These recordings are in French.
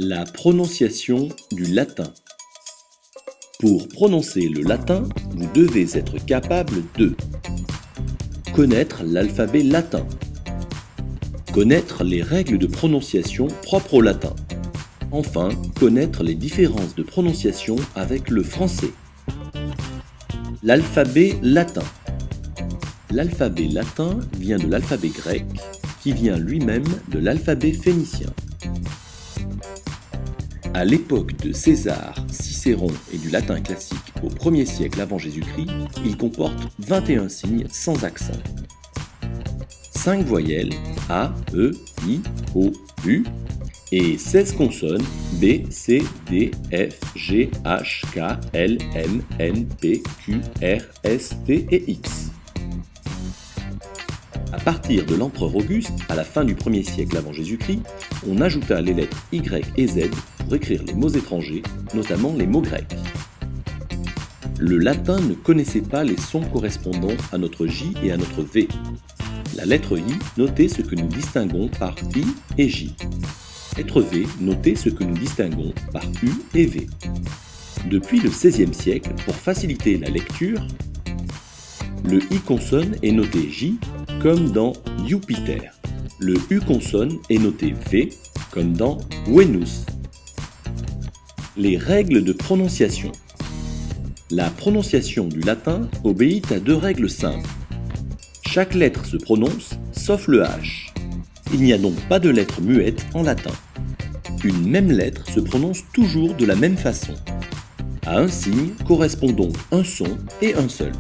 La prononciation du latin. Pour prononcer le latin, vous devez être capable de connaître l'alphabet latin, connaître les règles de prononciation propres au latin, enfin connaître les différences de prononciation avec le français. L'alphabet latin. L'alphabet latin vient de l'alphabet grec, qui vient lui-même de l'alphabet phénicien. À l'époque de César, Cicéron et du latin classique au 1er siècle avant Jésus-Christ, il comporte 21 signes sans accent. 5 voyelles A, E, I, O, U et 16 consonnes B, C, D, F, G, H, K, L, M, N, P, Q, R, S, T et X. À partir de l'empereur Auguste, à la fin du 1er siècle avant Jésus-Christ, on ajouta les lettres Y et Z pour écrire les mots étrangers, notamment les mots grecs. Le latin ne connaissait pas les sons correspondant à notre J et à notre V. La lettre I notait ce que nous distinguons par I et J. La lettre V notait ce que nous distinguons par U et V. Depuis le XVIe siècle, pour faciliter la lecture, le I consonne est noté J, comme dans Jupiter. Le U consonne est noté V, comme dans Venus. Les règles de prononciation. La prononciation du latin obéit à 2 règles simples. Chaque lettre se prononce, sauf le H. Il n'y a donc pas de lettre muette en latin. Une même lettre se prononce toujours de la même façon. À un signe correspond donc un son et un seul.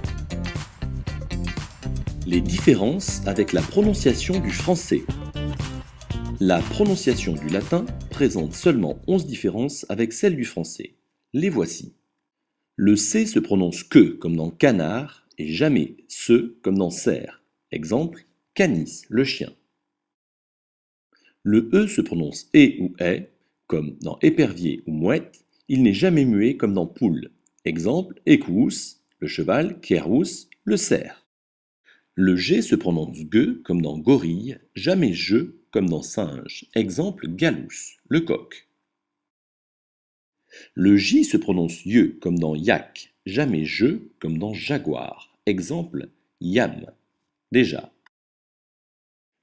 Les différences avec la prononciation du français. La prononciation du latin présente seulement 11 différences avec celle du français. Les voici. Le C se prononce que comme dans canard et jamais se comme dans cerf. Exemple, canis, le chien. Le E se prononce et ou est comme dans épervier ou mouette. Il n'est jamais muet comme dans poule. Exemple, equus, le cheval, querus, le cerf. Le G se prononce gueux comme dans gorille, jamais je comme dans singe. Exemple, gallus, le coq. Le J se prononce yeux comme dans yak, jamais je comme dans jaguar. Exemple, yam. Déjà.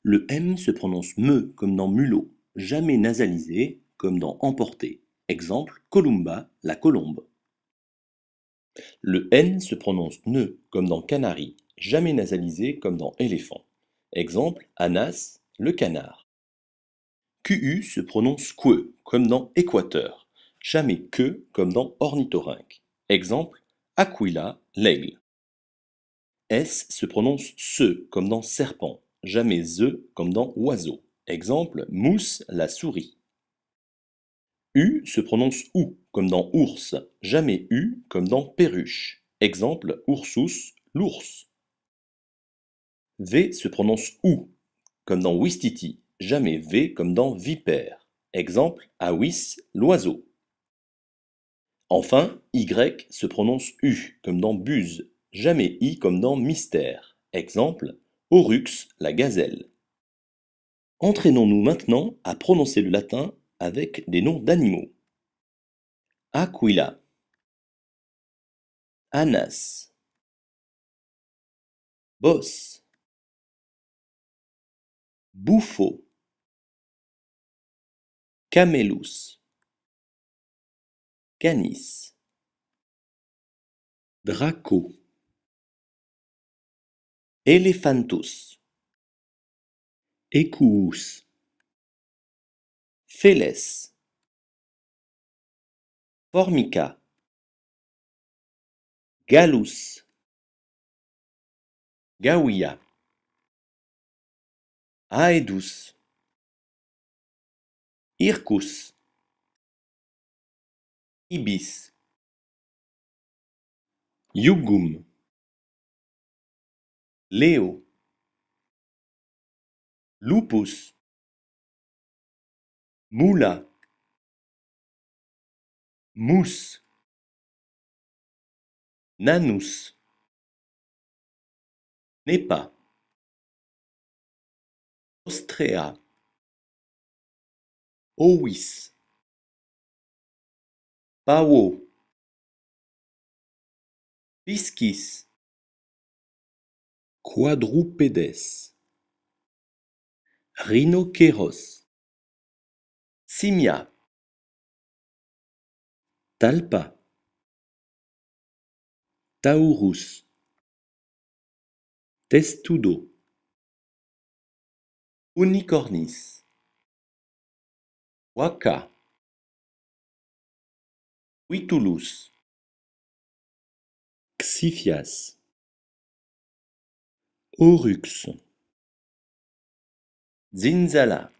Le M se prononce me comme dans mulot, jamais nasalisé comme dans emporter. Exemple, columba, la colombe. Le N se prononce ne comme dans canari, jamais nasalisé comme dans éléphant. Exemple, anas, le canard. QU se prononce que comme dans équateur, jamais que comme dans ornithorynque. Exemple, aquila, l'aigle. S se prononce se comme dans serpent, jamais ze comme dans oiseau. Exemple, mousse, la souris. U se prononce ou comme dans ours, jamais u comme dans perruche. Exemple, ursus, l'ours. V se prononce ou comme dans ouistiti, jamais V comme dans vipère. Exemple, awis, l'oiseau. Enfin, Y se prononce U comme dans buse, jamais I comme dans mystère. Exemple, Oryx, la gazelle. Entraînons-nous maintenant à prononcer le latin avec des noms d'animaux. Aquila, Anas, Bos, Bouffo, Camelus, Canis, Draco, Elephantus, Equus, Feles, Formica, Gallus, Gawia, Aedus, Hircus, Ibis, Iugum, Leo, Lupus, Mula, Mus, Nanus, Nepa, Ostrea, Ovis, Pavo, Piscis, Quadrúpedes, Rhinokéros, Simia, Talpa, Taurus, Testudo, Unicornis, Waka, Huitulus, Xiphias, Oryx, Zinzala,